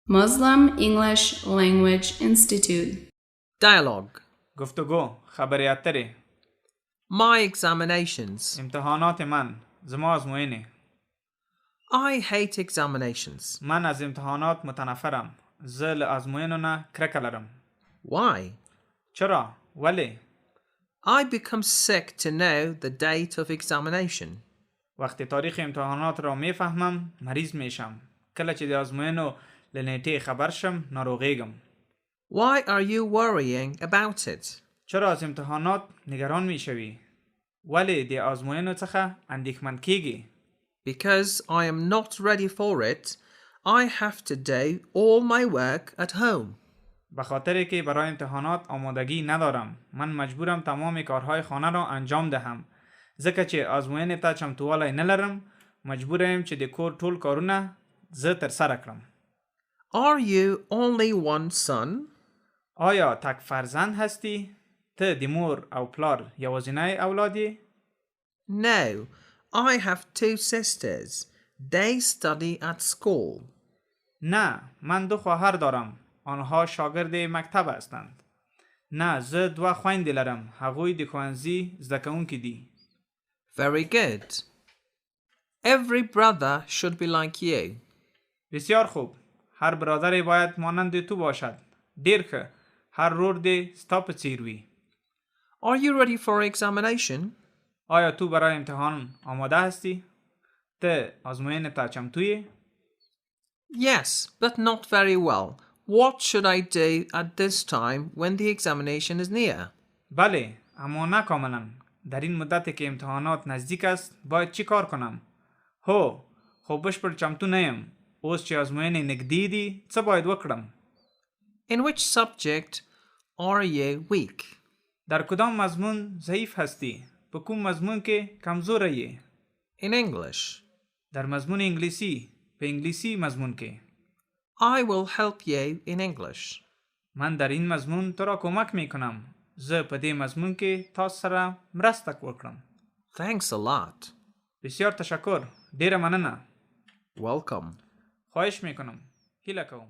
Muslim English Language Institute. Dialogue. گفتگو خبری اتری My examinations. امتحانات من زما آزموینه I hate examinations. من از امتحانات متنفرم زه له آزموینو نه کرکه لرم Why? چرا؟ ولی؟ I become sick to know the date of examination. وقتی تاریخ امتحانات را میفهمم مریض میشم کله چې د آزموینو له نیټې خبر شم ناروغیږم Why are you worrying about it? چرا از امتحانات نگران میشوی؟ ولی د آزموینو څخه اندیښمن کیږي Because I am not ready for it, I have to do all my work at home. به خاطر که برای امتحانات آمادگی ندارم من مجبورم تمام کارهای خانه را انجام دهم ځکه چې آزموینې ته چمتووالی نه لرم مجبورم چې د کور ټول کارونه زه ترسره کړم Are you only one son? آیا تک فرزند هستی؟ ته د مور او پلار یوازینی اولاد یې؟ No, I have two sisters. They study at school. نه من دو خواهر دارم آنها شاگرد مکتب هستند نه زه دوه خویندې لرم هغوی د ښوونځي زده کوونکي دي Very good. Every brother should be like you. بسیار خوب هر برادری باید مانند تو باشد ډیر ښه هر رور دې ستا په څیر وي Are you ready for examination? آیا تو برای امتحان آماده هستی؟ ته آزموینې ته چمتو یې؟ Yes, but not very well. What should I do at this time when the examination is near? بله اما نه کاملا در این مدت که امتحانات نزدیک است باید چی کار کنم؟ هو خو بشپړ چمتو نه یم اوس چې آزموینې نږدې دي څه باید وکړم؟ In which subject are you weak? در کدام مضمون ضعیف هستی؟ په کوم مضمون کې کمزوره یې؟ In English. در مضمون انگلیسی په انگلیسی مضمون کې I will help you in English. من در این مضمون تو را کمک می کنم زه په دې مضمون کې تاسو سره مرسته وکړم Thanks a lot. بسیار تشکر ډیره مننه Welcome. خواهش می کنم هیله کوم